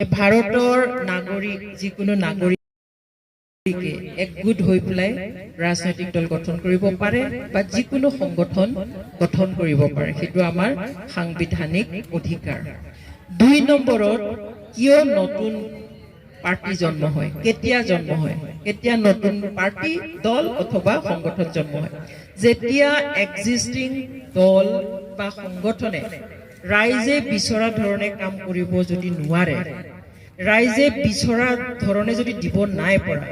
ভাৰতৰ নাগৰিক যিকোনো নাগৰিকে একগোট হৈ পেলাই ৰাজনৈতিক দল গঠন কৰিব পাৰে বা যিকোনো সংগঠন গঠন কৰিব পাৰে, সেইটো আমাৰ সাংবিধানিক অধিকাৰ। ২ নম্বৰত কিয় নতুন পাৰ্টি জন্ম হয়, কেতিয়া জন্ম হয়, কেতিয়া নতুন পাৰ্টি দল অথবা সংগঠন জন্ম হয়, যেতিয়া এক্সিষ্টিং দল বা সংগঠনে ৰাইজে বিচৰা ধৰণে কাম কৰিব যদি নোৱাৰে, ৰাইজে বিচৰা ধৰণে যদি দিব নাই পৰা,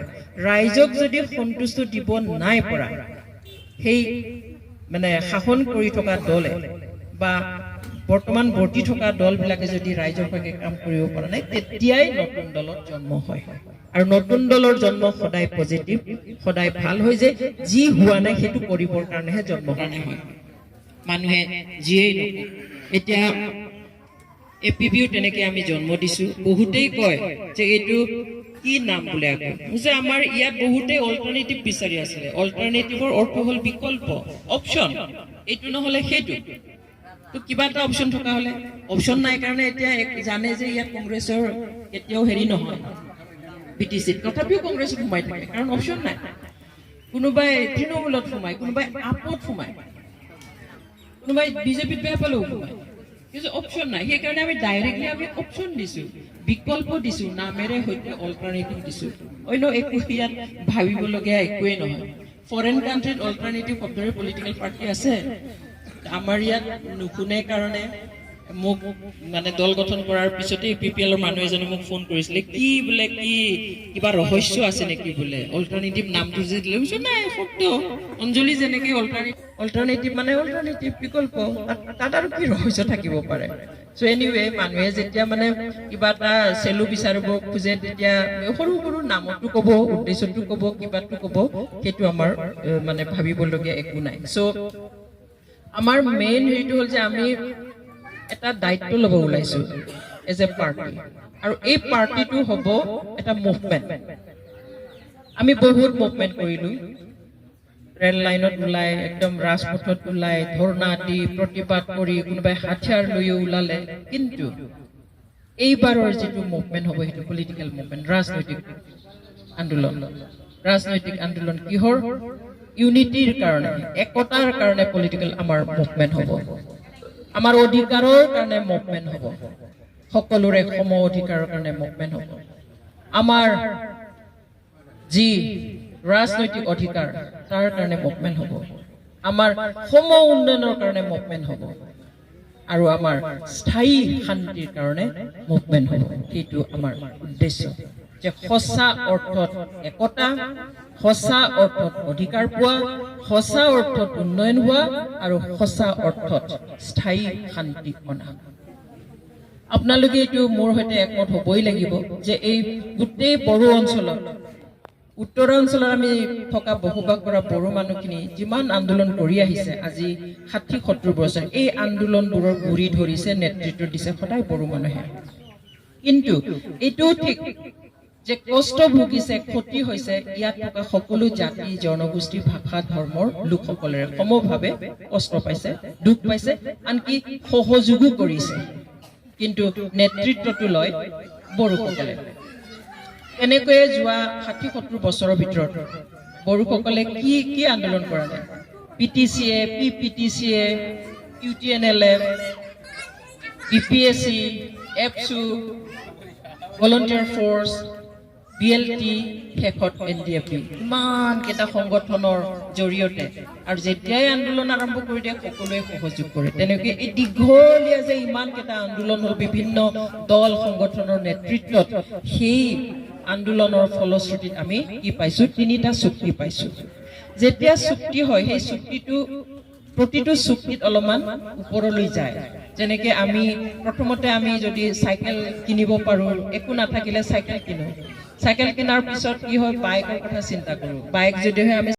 ৰাইজক যদি সন্তুষ্ট দিব নাই পৰা, সেই মানে শাসন কৰি থকা দলে বা বৰ্তমান বৰ্তি থকা দলবিলাকে যদি ৰাইজৰ হকে কাম কৰিব পৰা নাই, তেতিয়াই নতুন দলৰ জন্ম হয়। আৰু নতুন দলৰ জন্ম সদায় পজিটিভ, সদায় ভাল হয়, যে যি হোৱা নাই সেইটো কৰিবৰ কাৰণেহে জন্ম হয়। মানুহে যিয়েই নকয়, এতিয়া এপিবিও তেনেকে আমি জন্ম দিছো, বহুতেই কয় যে এইটো কি নাম বোলে, যে আমাৰ ইয়াত বহুতেই অল্টাৰনেটিভ বিচাৰি আছিলে। অল্টাৰনেটিভৰ অৰ্থ হল বিকল্প, অপশ্যন, এইটো নহলে সেইটো, তো কিবা এটা অপশ্যন থকা হলে, অপশ্যন নাই কাৰণে এতিয়া জানে যে ইয়াত কংগ্ৰেছৰ কেতিয়াও হেৰি নহয় বিটিচিত, তথাপিও কংগ্ৰেছত সোমাই থাকে কাৰণ অপশ্যন নাই। কোনোবাই তৃণমূলত সোমায়, কোনোবাই আপত সোমায়, কোনোবাই বিজেপিত বেয়া পালেও সোমায়, কিন্তু অপশ্যন নাই। সেইকাৰণে আমি ডাইৰেক্টলি আমি অপশ্যন দিছো, বিকল্প দিছো, নামেৰে সৈতে অল্টাৰনেটিভ দিছো। অন্য একো ইয়াত ভাবিবলগীয়া একোৱেই নহয়। ফৰেন কাণ্ট্ৰিত অল্টাৰনেটিভ শব্দৰে পলিটিকেল পাৰ্টি আছে, আমাৰ ইয়াত নুশুনে কাৰণে মোক মানে দল গঠন কৰাৰ পিছতে PPLৰ মানুহ এজনে মোক ফোন কৰিছিলে, কি বোলে কি কিবা ৰহস্য আছে নেকি বোলে অল্টাৰনেটিভ নামটো যে দিলে। নাই, শব্দ অঞ্জলি যেনেকে অল্টাৰনেটিভ মানে অল্টাৰনেটিভ, বিকল্প, তাত আৰু কি ৰহস্য থাকিব পাৰে। চ' এনিৱে, মানুহে যেতিয়া মানে কিবা এটা চেলু বিচাৰিব খোজে, তেতিয়া সৰু সৰু নামতো ক'ব, উদ্দেশ্যটো ক'ব, কিবাটো ক'ব, সেইটো আমাৰ মানে ভাবিবলগীয়া একো নাই। চ' আমাৰ মেইন হেৰিটো হ'ল যে আমি এটা দায়িত্ব ল'ব ওলাইছো এজ এ পাৰ্টি, আৰু এই পাৰ্টিটো হ'ব এটা মুভমেণ্ট। আমি বহুত মুভমেণ্ট কৰিলো, ৰেল লাইনত ওলাই, একদম ৰাজপথত ওলাই, ধৰ্ণা দি প্ৰতিবাদ কৰি, কোনোবাই হাথিয়াৰ লৈও ওলালে, কিন্তু এইবাৰৰ যিটো মুভমেণ্ট হ'ব সেইটো পলিটিকেল মুভমেণ্ট, ৰাজনৈতিক আন্দোলন। ৰাজনৈতিক আন্দোলন কিহৰ? ইউনিটিৰ কাৰণে, একতাৰ কাৰণে পলিটিকেল আমাৰ মুভমেণ্ট হ'ব, আমাৰ অধিকাৰৰ কাৰণে মুভমেণ্ট হ'ব, সকলোৰে সম অধিকাৰৰ কাৰণে মুভমেণ্ট হ'ব, আমাৰ যি ৰাজনৈতিক অধিকাৰ তাৰ কাৰণে মুভমেণ্ট হ'ব, আমাৰ সম উন্নয়নৰ কাৰণে মুভমেণ্ট হ'ব, আৰু আমাৰ স্থায়ী শান্তিৰ কাৰণে মুভমেণ্ট হ'ব। সেইটো আমাৰ উদ্দেশ্য, যে সঁচা অৰ্থত একতা, সঁচা অৰ্থত অধিকাৰ পোৱা, সঁচা অৰ্থত উন্নয়ন হোৱা, আৰু সঁচা অৰ্থত স্থায়ী শান্তি অনা। আপোনালোকে এইটো মোৰ সৈতে একমত হ'বই লাগিব যে এই গোটেই বড়ো অঞ্চলত, উত্তৰাঞ্চলত আমি থকা বসবাস কৰা বড়ো মানুহখিনি যিমান আন্দোলন কৰি আহিছে আজি ৬০-৭০ বছৰ, এই আন্দোলনবোৰৰ গুৰি ধৰিছে, নেতৃত্ব দিছে সদায় বড়ো মানুহে। কিন্তু এইটোও ঠিক যে কষ্ট ভুগিছে, ক্ষতি হৈছে ইয়াত থকা সকলো জাতি, জনগোষ্ঠী, ভাষা, ধৰ্মৰ লোকসকলেৰে সমভাৱে কষ্ট পাইছে, দুখ পাইছে, আনকি সহযোগো কৰিছে, কিন্তু নেতৃত্বটো লয় বড়োসকলে। এনেকৈয়ে যোৱা ৬০-৭০ বছৰৰ ভিতৰত বড়োসকলে কি আন্দোলন কৰা নাই? PTCA, PPTCA, UTNLF, BPSC, EPSU, volunteer force, BLT, শেষত NDFB, ইমান কেইটা সংগঠনৰ জৰিয়তে, আৰু যেতিয়াই আন্দোলন আৰম্ভ কৰি দিয়ে সকলোৱে সহযোগ কৰে। তেনেকৈ এই দীঘলীয়া যে ইমান কেইটা আন্দোলন হ'ল বিভিন্ন দল সংগঠনৰ নেতৃত্বত, সেই আন্দোলনৰ ফলশ্ৰুতিত আমি কি পাইছো? ৩টা চুক্তি পাইছো। যেতিয়া চুক্তি হয়, সেই চুক্তিটো প্ৰতিটো চুক্তিত অলপমান ওপৰলৈ যায়। যেনেকে আমি প্ৰথমতে আমি যদি চাইকেল কিনিব পাৰো, একো নাথাকিলে চাইকেল কিনো, চাইকেল কিনাৰ পিছত কি হয়, বাইকৰ কথা চিন্তা কৰো, বাইক যদিহে আমি